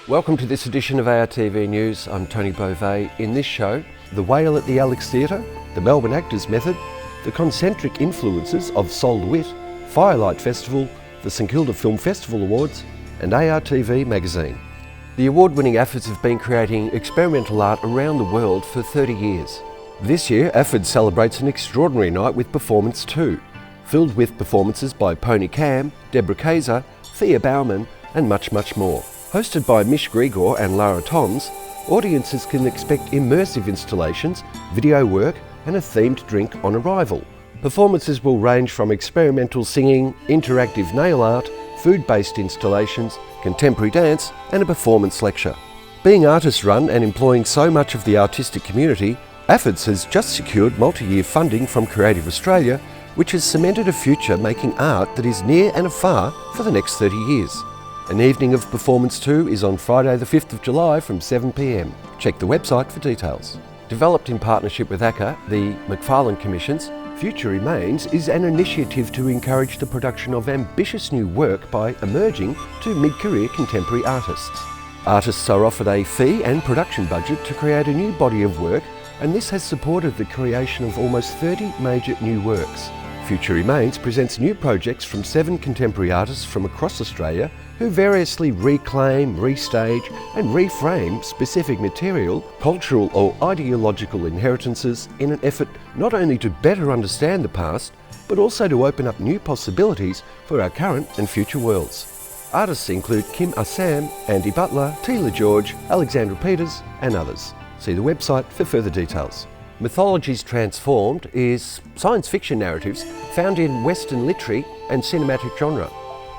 Welcome to this edition of ARTV News. I'm Tony Beauvais. In this show, the whale at the Alex Theatre, the Melbourne Actors Method, the concentric influences of LeWitt, Firelight Festival, the St Kilda Film Festival Awards, and ARTV magazine. The award-winning AFIDs have been creating experimental art around the world for 30 years. This year, AFID celebrates an extraordinary night with Performance 2, filled with performances by Pony Cam, Deborah Kayser, Thea Bauman, and much, much more. Hosted by Mish Grigor and Lara Toms, audiences can expect immersive installations, video work, and a themed drink on arrival. Performances will range from experimental singing, interactive nail art, food-based installations, contemporary dance, and a performance lecture. Being artist-run and employing so much of the artistic community, AFIDS has just secured multi-year funding from Creative Australia, which has cemented a future making art that is near and afar for the next 30 years. An evening of Performance 2 is on Friday the 5th of July from 7 p.m. Check the website for details. Developed in partnership with ACCA, the McFarlane Commission's Future Remains is an initiative to encourage the production of ambitious new work by emerging to mid-career contemporary artists. Artists are offered a fee and production budget to create a new body of work, and this has supported the creation of almost 30 major new works. Future Remains presents new projects from 7 contemporary artists from across Australia who variously reclaim, restage and reframe specific material, cultural or ideological inheritances in an effort not only to better understand the past, but also to open up new possibilities for our current and future worlds. Artists include Kim Assam, Andy Butler, Tila George, Alexandra Peters and others. See the website for further details. Mythologies Transformed is science fiction narratives found in Western literary and cinematic genre.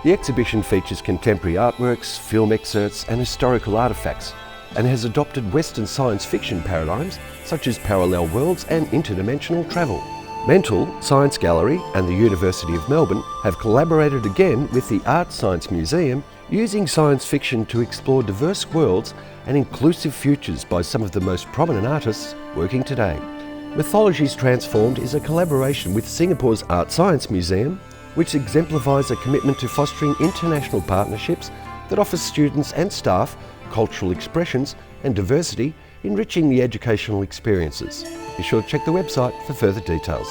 The exhibition features contemporary artworks, film excerpts and historical artefacts, and has adopted Western science fiction paradigms such as parallel worlds and interdimensional travel. Mental, Science Gallery and the University of Melbourne have collaborated again with the Art Science Museum, using science fiction to explore diverse worlds and inclusive futures by some of the most prominent artists working today. Mythologies Transformed is a collaboration with Singapore's Art Science Museum, which exemplifies a commitment to fostering international partnerships that offers students and staff cultural expressions and diversity, enriching the educational experiences. Be sure to check the website for further details.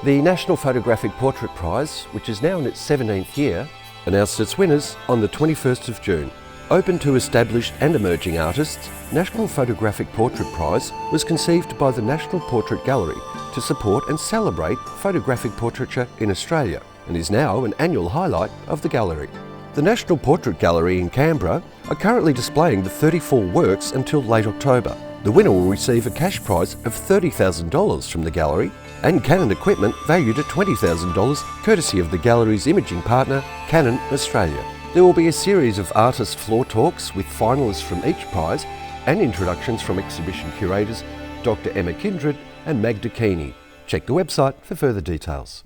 The National Photographic Portrait Prize, which is now in its 17th year, announced its winners on the 21st of June. Open to established and emerging artists, National Photographic Portrait Prize was conceived by the National Portrait Gallery to support and celebrate photographic portraiture in Australia, and is now an annual highlight of the gallery. The National Portrait Gallery in Canberra are currently displaying the 34 works until late October. The winner will receive a cash prize of $30,000 from the gallery and Canon equipment valued at $20,000, courtesy of the gallery's imaging partner, Canon Australia. There will be a series of artist floor talks with finalists from each prize and introductions from exhibition curators Dr. Emma Kindred and Magda Keeney. Check the website for further details.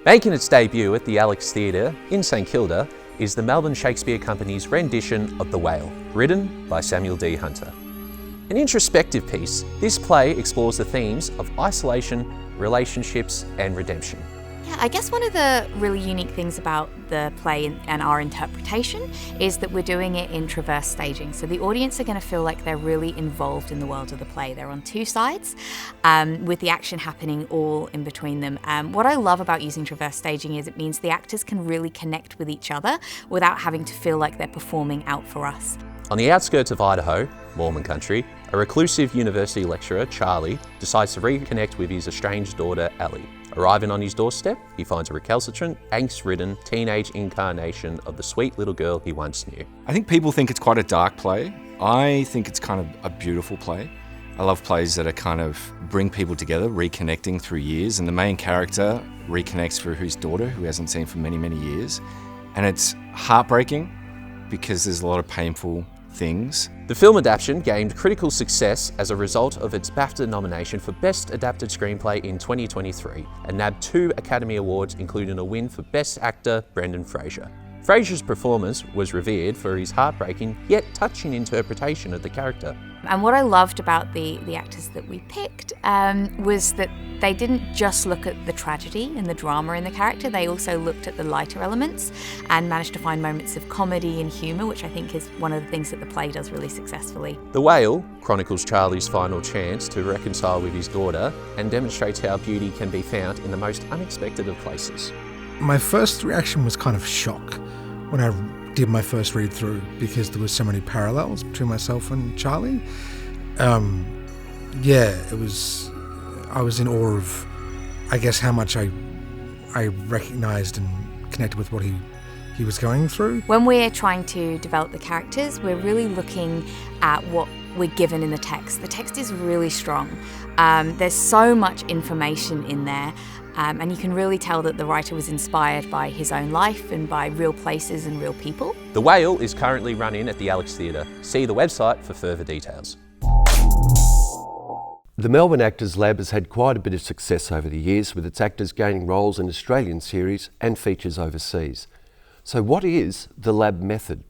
Making its debut at the Alex Theatre in St Kilda is the Melbourne Shakespeare Company's rendition of The Whale, written by Samuel D. Hunter. An introspective piece, this play explores the themes of isolation, relationships and redemption. Yeah, I guess one of the really unique things about the play and our interpretation is that we're doing it in traverse staging. So the audience are going to feel like they're really involved in the world of the play. They're on two sides, with the action happening all in between them. What I love about using traverse staging is it means the actors can really connect with each other without having to feel like they're performing out for us. On the outskirts of Idaho, Mormon country, a reclusive university lecturer, Charlie, decides to reconnect with his estranged daughter, Ellie. Arriving on his doorstep, he finds a recalcitrant, angst-ridden teenage incarnation of the sweet little girl he once knew. I think people think it's quite a dark play. I think it's kind of a beautiful play. I love plays that are kind of bring people together, reconnecting through years, and the main character reconnects with his daughter, who he hasn't seen for many, many years. And it's heartbreaking because there's a lot of painful things. The film adaptation gained critical success as a result of its BAFTA nomination for Best Adapted Screenplay in 2023 and nabbed 2 Academy Awards, including a win for Best Actor Brendan Fraser. Fraser's performance was revered for his heartbreaking yet touching interpretation of the character. And what I loved about the actors that we picked was that they didn't just look at the tragedy and the drama in the character, they also looked at the lighter elements and managed to find moments of comedy and humour, which I think is one of the things that the play does really successfully. The Whale chronicles Charlie's final chance to reconcile with his daughter and demonstrates how beauty can be found in the most unexpected of places. My first reaction was kind of shock when I did my first read through, because there were so many parallels between myself and Charlie. I was in awe of, I guess, how much I recognised and connected with what he was going through. When we're trying to develop the characters, we're really looking at what we're given in the text. The text is really strong. There's so much information in there. And you can really tell that the writer was inspired by his own life and by real places and real people. The Whale is currently running at the Alex Theatre. See the website for further details. The Melbourne Actors Lab has had quite a bit of success over the years, with its actors gaining roles in Australian series and features overseas. So what is the lab method?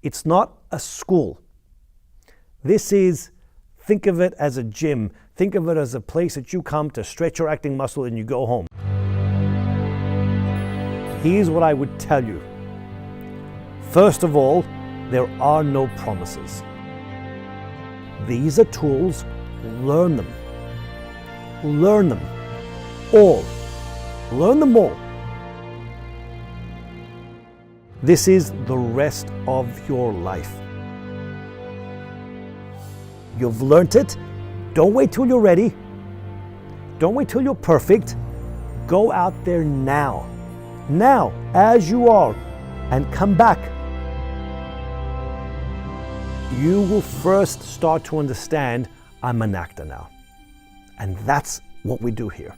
It's not a school. This is, think of it as a gym. Think of it as a place that you come to stretch your acting muscle and you go home. Here's what I would tell you. First of all, there are no promises. These are tools. Learn them. Learn them all. Learn them all. This is the rest of your life. You've learnt it. Don't wait till you're ready. Don't wait till you're perfect. Go out there now. Now, as you are, and come back. You will first start to understand, I'm an actor now. And that's what we do here.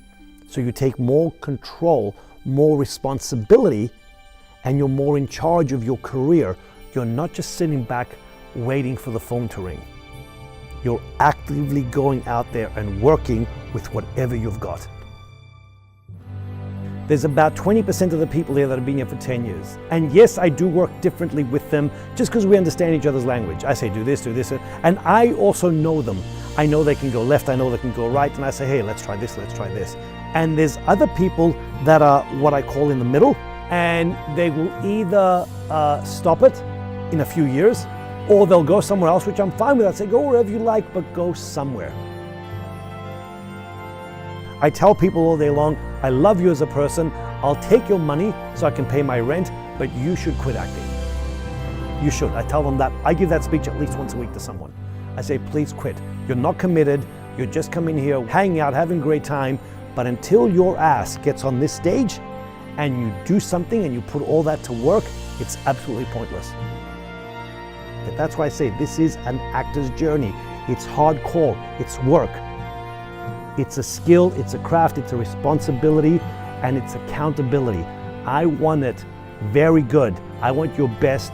So you take more control, more responsibility, and you're more in charge of your career. You're not just sitting back waiting for the phone to ring. You're actively going out there and working with whatever you've got. There's about 20% of the people here that have been here for 10 years. And yes, I do work differently with them just because we understand each other's language. I say, do this, and I also know them. I know they can go left, I know they can go right, and I say, hey, let's try this, let's try this. And there's other people that are what I call in the middle, and they will either stop it in a few years, or they'll go somewhere else, which I'm fine with. I say, go wherever you like, but go somewhere. I tell people all day long, I love you as a person, I'll take your money so I can pay my rent, but you should quit acting. You should. I tell them that. I give that speech at least once a week to someone. I say, please quit. You're not committed, you're just coming here, hanging out, having a great time, but until your ass gets on this stage and you do something and you put all that to work, it's absolutely pointless. But that's why I say this is an actor's journey. It's hardcore, it's work. It's a skill, it's a craft, it's a responsibility, and it's accountability. I want it very good. I want your best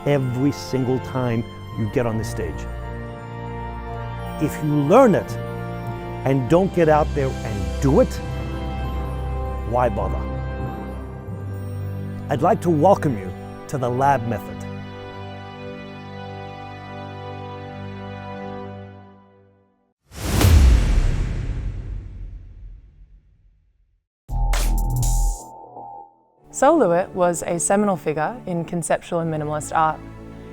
every single time you get on the stage. If you learn it and don't get out there and do it, why bother? I'd like to welcome you to the lab method. LeWitt was a seminal figure in conceptual and minimalist art.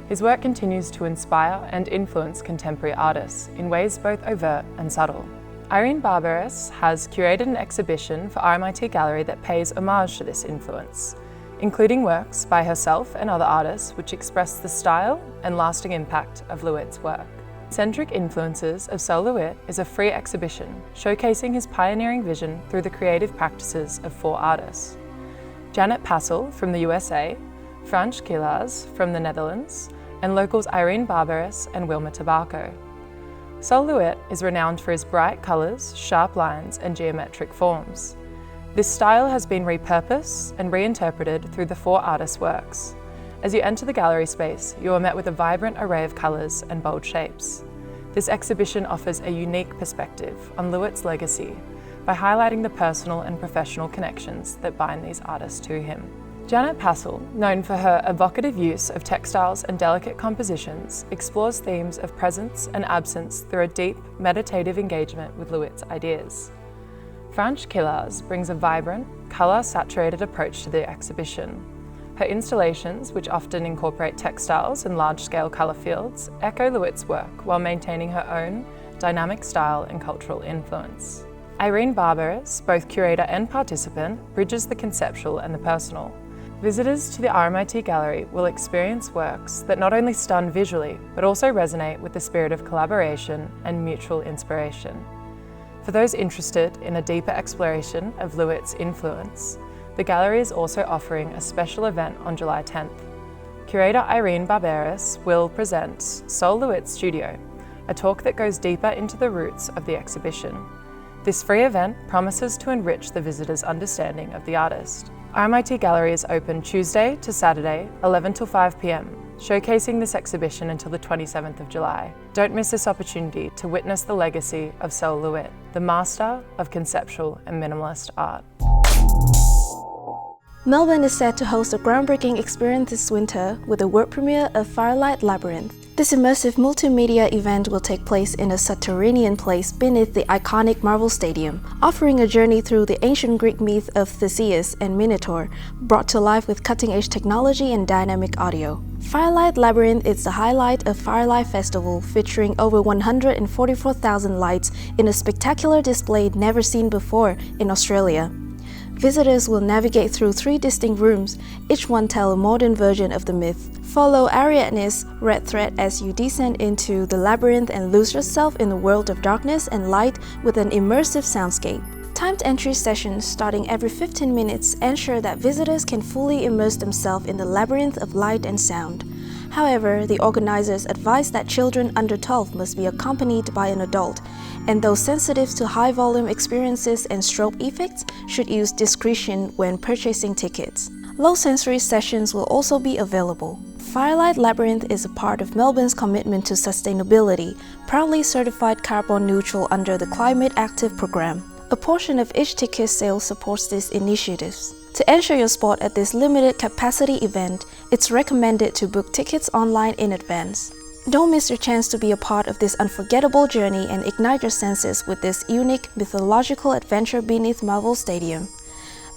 His work continues to inspire and influence contemporary artists in ways both overt and subtle. Irene Barbares has curated an exhibition for RMIT Gallery that pays homage to this influence, including works by herself and other artists which express the style and lasting impact of LeWitt's work. Concentric Influences of LeWitt is a free exhibition showcasing his pioneering vision through the creative practices of 4 artists. Janet Passel from the USA, Franz Kilaz from the Netherlands, and locals Irene Barbares and Wilma Tobacco. LeWitt is renowned for his bright colours, sharp lines, and geometric forms. This style has been repurposed and reinterpreted through the 4 artists' works. As you enter the gallery space, you are met with a vibrant array of colours and bold shapes. This exhibition offers a unique perspective on LeWitt's legacy by highlighting the personal and professional connections that bind these artists to him. Janet Passel, known for her evocative use of textiles and delicate compositions, explores themes of presence and absence through a deep, meditative engagement with LeWitt's ideas. Franche Killars brings a vibrant, colour-saturated approach to the exhibition. Her installations, which often incorporate textiles and large-scale colour fields, echo LeWitt's work while maintaining her own dynamic style and cultural influence. Irene Barberis, both curator and participant, bridges the conceptual and the personal. Visitors to the RMIT Gallery will experience works that not only stun visually, but also resonate with the spirit of collaboration and mutual inspiration. For those interested in a deeper exploration of LeWitt's influence, the gallery is also offering a special event on July 10th. Curator Irene Barberis will present Sol LeWitt Studio, a talk that goes deeper into the roots of the exhibition. This free event promises to enrich the visitor's understanding of the artist. RMIT Gallery is open Tuesday to Saturday, 11 till 5 p.m, showcasing this exhibition until the 27th of July. Don't miss this opportunity to witness the legacy of Sol LeWitt, the master of conceptual and minimalist art. Melbourne is set to host a groundbreaking experience this winter with the world premiere of Firelight Labyrinth. This immersive multimedia event will take place in a subterranean place beneath the iconic Marvel Stadium, offering a journey through the ancient Greek myth of Theseus and Minotaur, brought to life with cutting-edge technology and dynamic audio. Firelight Labyrinth is the highlight of Firelight Festival, featuring over 144,000 lights in a spectacular display never seen before in Australia. Visitors will navigate through 3 distinct rooms, each one tell a modern version of the myth. Follow Ariadne's red thread as you descend into the labyrinth and lose yourself in a world of darkness and light with an immersive soundscape. Timed entry sessions starting every 15 minutes ensure that visitors can fully immerse themselves in the labyrinth of light and sound. However, the organizers advise that children under 12 must be accompanied by an adult, and those sensitive to high-volume experiences and strobe effects should use discretion when purchasing tickets. Low-sensory sessions will also be available. Firelight Labyrinth is a part of Melbourne's commitment to sustainability, proudly certified carbon neutral under the Climate Active program. A portion of each ticket sale supports these initiatives. To ensure your spot at this limited capacity event, it's recommended to book tickets online in advance. Don't miss your chance to be a part of this unforgettable journey and ignite your senses with this unique mythological adventure beneath Marvel Stadium.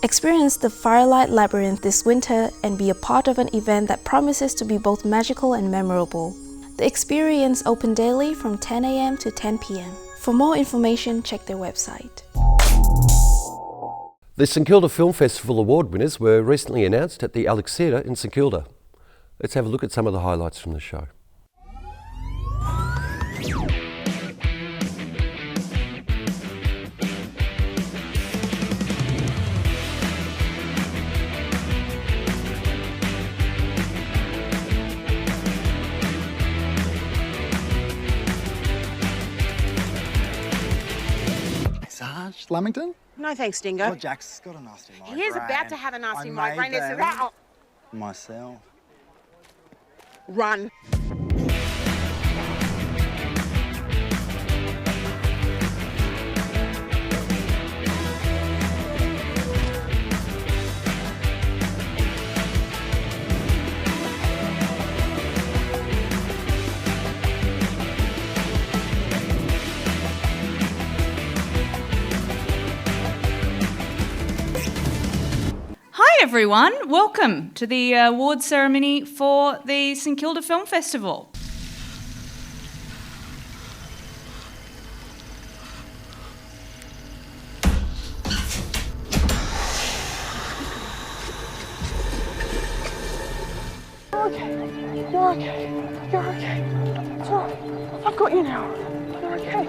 Experience the Firelight Labyrinth this winter and be a part of an event that promises to be both magical and memorable. The experience open daily from 10 a.m. to 10 p.m. For more information, check their website. The St Kilda Film Festival award winners were recently announced at the Alex Theatre in St Kilda. Let's have a look at some of the highlights from the show. Sarge Lamington? No thanks, Dingo. Oh, Jack's got a nasty migraine. He is about to have a nasty I migraine. made It's them myself. Run. Hi everyone, welcome to the award ceremony for the St Kilda Film Festival. You're okay. You're okay. You're okay. It's all right. I've got you now. You're okay.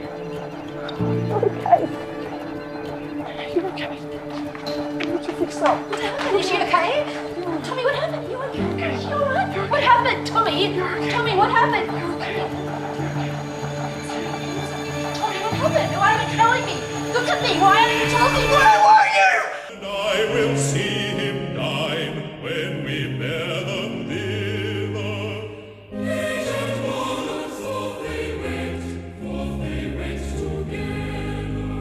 You're okay. You're okay. What did you fix up? What happened? Is she okay? Tommy, what happened? You okay? You alright? What happened? Tommy? Tommy, what happened? Tommy, what happened? Why aren't you telling me? Look at me. Why aren't you telling me? Where were you? And I will see him dine when we bear them thither. Nations born, forth they went together.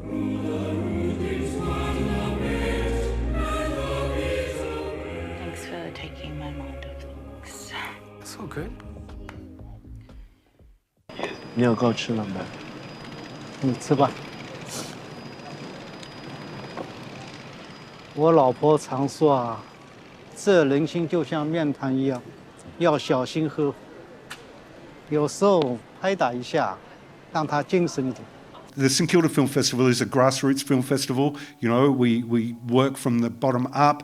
Through the rootings one lament, and the bees away. 你有够吃了没？你吃吧。我老婆常说啊，这人心就像面团一样，要小心呵护。有时候拍打一下，让他精神一点。 The St Kilda Film Festival is a grassroots film festival. You know, we work from the bottom up.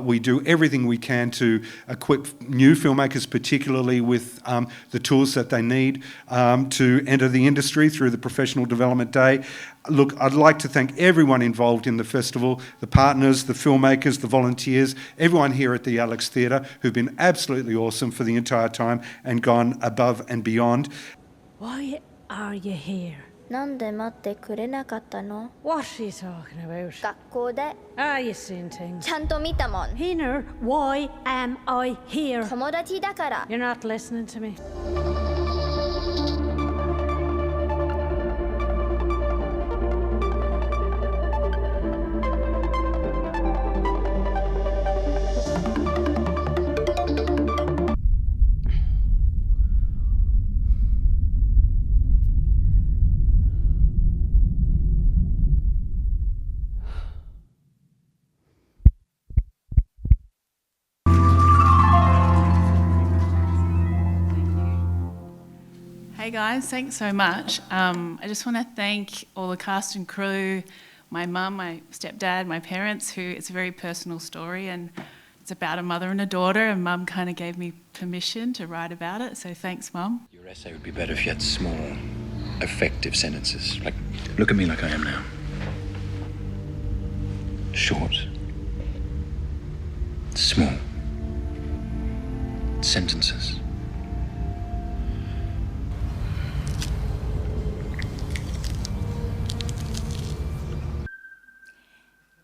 We do everything we can to equip new filmmakers, particularly with the tools that they need to enter the industry through the Professional Development Day. Look, I'd like to thank everyone involved in the festival, the partners, the filmmakers, the volunteers, everyone here at the Alex Theatre who've been absolutely awesome for the entire time and gone above and beyond. Why are you here? なんで待ってくれなかったの What are you talking about? 学校で Are you seeing things? ちゃんと見たもん Heener, why am I here? 友達だから You're not listening to me. Hey guys, thanks so much. I just want to thank all the cast and crew, my mum, my stepdad, my parents, who it's a very personal story and it's about a mother and a daughter, and mum kind of gave me permission to write about it, so thanks mum. Your essay would be better if you had small, effective sentences. Like, look at me like I am now. Short. Small. Sentences.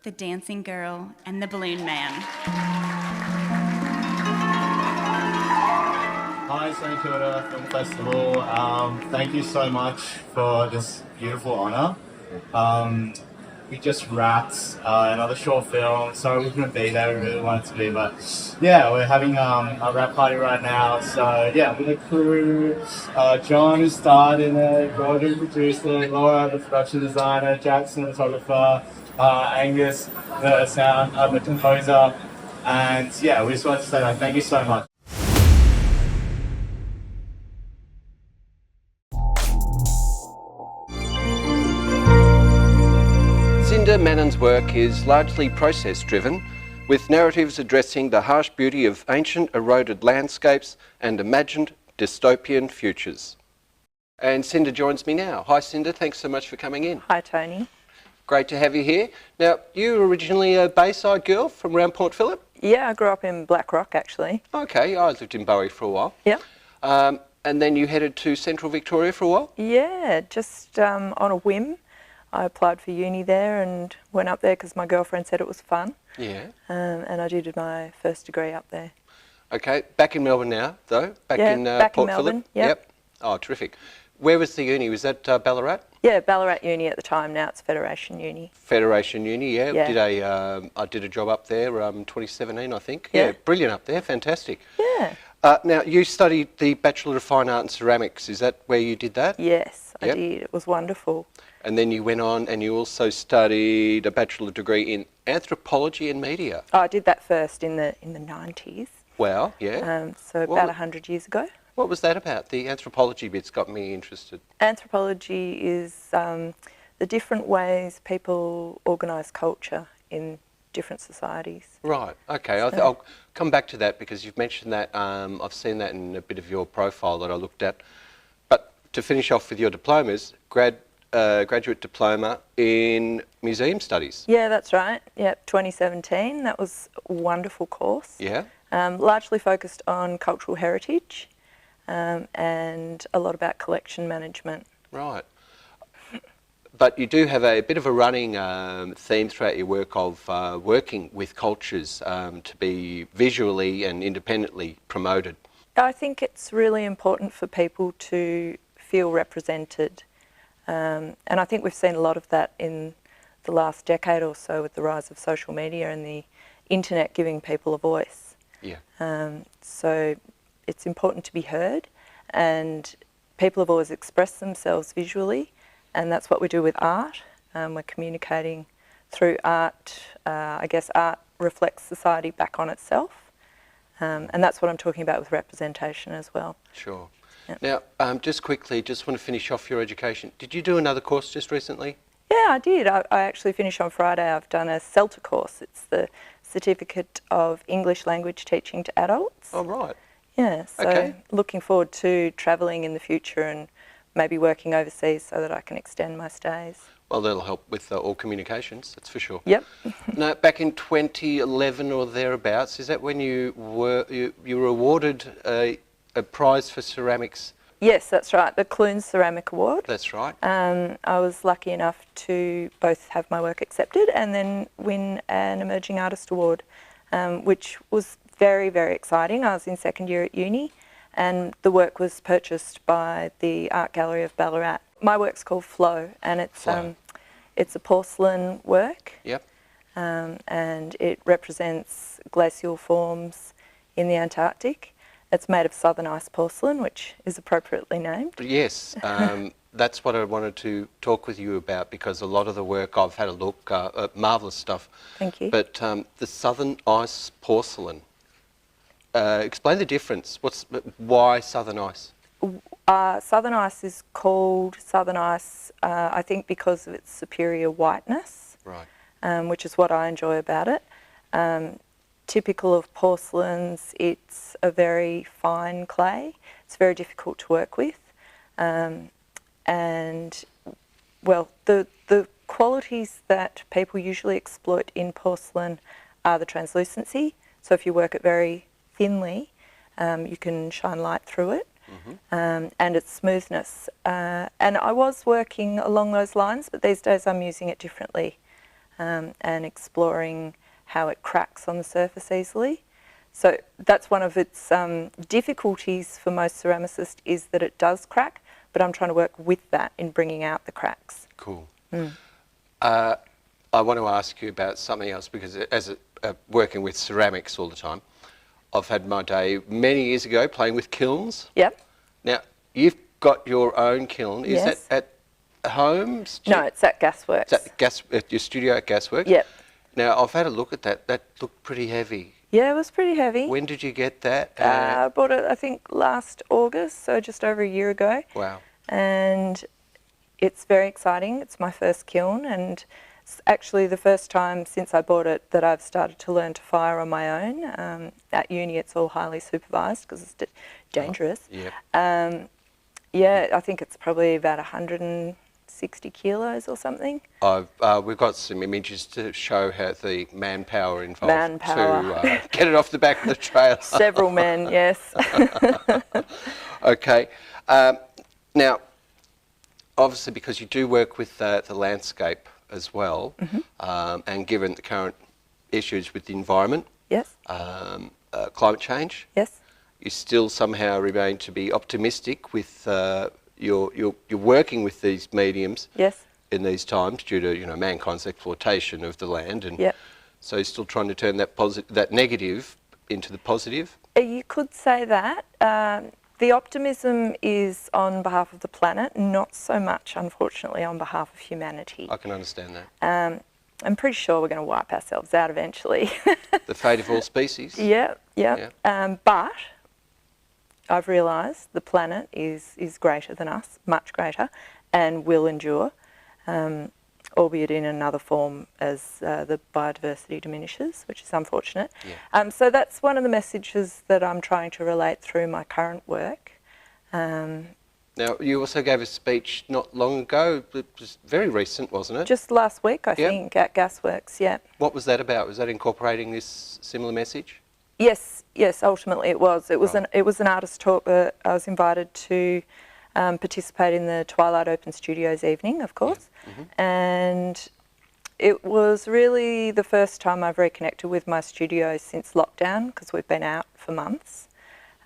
The Dancing Girl and the Balloon Man. Hi, St Kilda Film Festival. Thank you so much for this beautiful honour. We just wrapped another short film. Sorry we couldn't be there, we really wanted to be, but yeah, we're having a wrap party right now. So yeah, with the crew, John who starred in it, Gordon producer, Laura the production designer, Jackson the photographer, Angus the sound, the composer, and yeah, we just wanted to say that thank you so much. Cinda Mannins' work is largely process-driven, with narratives addressing the harsh beauty of ancient eroded landscapes and imagined dystopian futures. And Cinda joins me now. Hi Cinda, thanks so much for coming in. Hi Tony. Great to have you here. Now, you were originally a Bayside girl from around Port Phillip? Yeah, I grew up in Black Rock actually. Okay, I lived in Bowie for a while. Yeah. And then you headed to Central Victoria for a while? Yeah, just on a whim. I applied for uni there and went up there because my girlfriend said it was fun. Yeah. And I did my first degree up there. Okay, back in Melbourne now, though? Back in back Port in Phillip? Melbourne, yep. Oh, terrific. Where was the uni? Was that Ballarat? Yeah, Ballarat Uni at the time. Now it's Federation Uni. Federation Uni, yeah. Yeah. I did a job up there, 2017, I think. Yeah. Yeah, brilliant up there, fantastic. Yeah. Now, you studied the Bachelor of Fine Art and Ceramics. Is that where you did that? Yes, I did. It was wonderful. And then you went on and you also studied a bachelor degree in Anthropology and Media. Oh, I did that first in the 90s. Wow, yeah. So about 100 years ago. What was that about? The anthropology bit's got me interested. Anthropology is the different ways people organise culture in different societies. Right, okay. So, I'll come back to that because you've mentioned that. I've seen that in a bit of your profile that I looked at. But to finish off with your diplomas, graduate diploma in museum studies. Yeah, that's right. Yep, 2017. That was a wonderful course. Yeah. Largely focused on cultural heritage. And a lot about collection management. Right. But you do have a bit of a running theme throughout your work of working with cultures to be visually and independently promoted. I think it's really important for people to feel represented. And I think we've seen a lot of that in the last decade or so with the rise of social media and the internet giving people a voice. Yeah. So it's important to be heard, and people have always expressed themselves visually, and that's what we do with art. We're communicating through art. I guess art reflects society back on itself, and that's what I'm talking about with representation as well. Sure. Yep. Now, just quickly, just want to finish off your education. Did you do another course just recently? Yeah, I did. I actually finished on Friday. I've done a CELTA course. It's the Certificate of English Language Teaching to Adults. Oh, right. Yeah, so looking forward to travelling in the future and maybe working overseas so that I can extend my stays. Well, that'll help with all communications, that's for sure. Yep. Now, back in 2011 or thereabouts, is that when you were awarded a prize for ceramics? Yes, that's right, the Clune Ceramic Award. That's right. I was lucky enough to both have my work accepted and then win an Emerging Artist Award, which was very, very exciting. I was in second year at uni and the work was purchased by the Art Gallery of Ballarat. My work's called Flow, and it's a porcelain work. Yep. And it represents glacial forms in the Antarctic. It's made of southern ice porcelain, which is appropriately named. Yes, that's what I wanted to talk with you about, because a lot of the work, I've had a look, marvellous stuff. Thank you. But the southern ice porcelain, explain the difference. Why southern ice? Southern ice is called southern ice, I think, because of its superior whiteness, right. Which is what I enjoy about it. Typical of porcelains, it's a very fine clay. It's very difficult to work with. And, well, the qualities that people usually exploit in porcelain are the translucency. So if you work it very thinly, you can shine light through it. Mm-hmm. And its smoothness. And I was working along those lines, but these days I'm using it differently and exploring how it cracks on the surface easily. So that's one of its difficulties for most ceramicists, is that it does crack, but I'm trying to work with that in bringing out the cracks. Cool. Mm. I want to ask you about something else, because as working with ceramics all the time, I've had my day many years ago playing with kilns. Yep. Now, you've got your own kiln. Is Yes. that at home? No, it's at Gasworks. Is that at your studio at Gasworks? Yep. Now, I've had a look at that. That looked pretty heavy. Yeah, it was pretty heavy. When did you get that? I bought it, I think, last August, so just over a year ago. Wow. And it's very exciting. It's my first kiln, and it's actually the first time since I bought it that I've started to learn to fire on my own. At uni, it's all highly supervised because it's dangerous. Oh, yeah. Yeah, I think it's probably about 160 kilos or something. We've got some images to show how the manpower involved Manpower. to get it off the back of the trailer. Several men, yes. Okay. Now, obviously, because you do work with the landscape as well, and given the current issues with the environment, yes, climate change, yes, you still somehow remain to be optimistic with you're working with these mediums, yes, in these times due to mankind's exploitation of the land, and yep. so you're still trying to turn that negative into the positive. You could say that. The optimism is on behalf of the planet, not so much, unfortunately, on behalf of humanity. I can understand that. I'm pretty sure we're going to wipe ourselves out eventually. The fate of all species. Yeah. But I've realised the planet is greater than us, much greater, and will endure, albeit in another form as the biodiversity diminishes, which is unfortunate. Yeah. So that's one of the messages that I'm trying to relate through my current work. Now, you also gave a speech not long ago. It was very recent, wasn't it? Just last week, I think, at Gasworks, yeah. What was that about? Was that incorporating this similar message? Yes, ultimately it was. It was an artist talk. I was invited to participate in the Twilight Open Studios evening, of course, and it was really the first time I've reconnected with my studio since lockdown, because we've been out for months,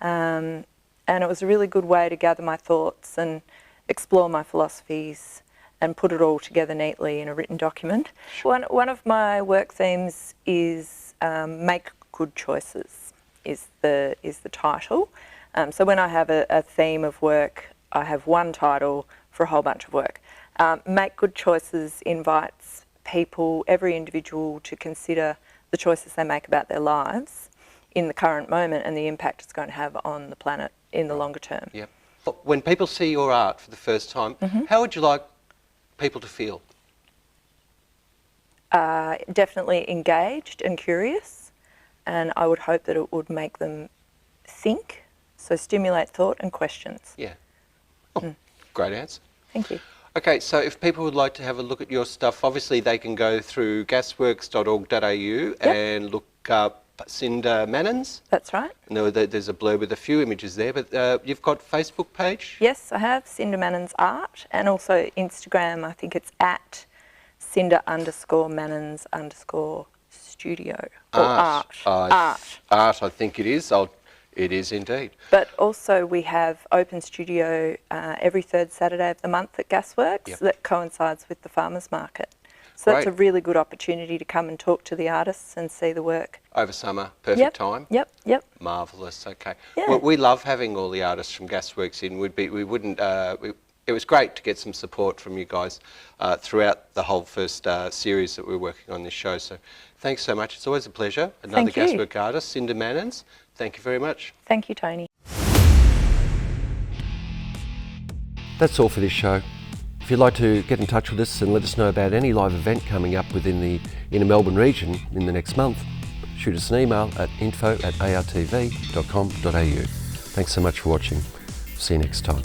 and it was a really good way to gather my thoughts and explore my philosophies and put it all together neatly in a written document. One of my work themes is make good choices, is the title. So when I have a theme of work, I have one title for a whole bunch of work. Make Good Choices invites people, every individual, to consider the choices they make about their lives in the current moment and the impact it's going to have on the planet in the longer term. Yep. When people see your art for the first time, how would you like people to feel? Definitely engaged and curious, and I would hope that it would make them think, so stimulate thought and questions. Yeah. Oh, great answer. Thank you. Okay, so if people would like to have a look at your stuff, obviously they can go through gasworks.org.au and look up Cinda Mannins. That's right. And there's a blurb with a few images there, but you've got Facebook page? Yes, I have, Cinda Mannins Art, and also Instagram. I think it's at Cinda_Mannins_studio. Or art. Art, I think it is. It is indeed. But also we have open studio every third Saturday of the month at Gasworks that coincides with the farmers market. So that's a really good opportunity to come and talk to the artists and see the work. Over summer, perfect time. Yep. Marvellous. Okay. Yeah. Well, we love having all the artists from Gasworks in. It was great to get some support from you guys throughout the whole first series that we're working on this show. So thanks so much. It's always a pleasure. Another Gaswork artist, Cinda Mannins. Thank you very much. Thank you, Tony. That's all for this show. If you'd like to get in touch with us and let us know about any live event coming up within the Inner Melbourne region in the next month, shoot us an email at info@artv.com.au. Thanks so much for watching. See you next time.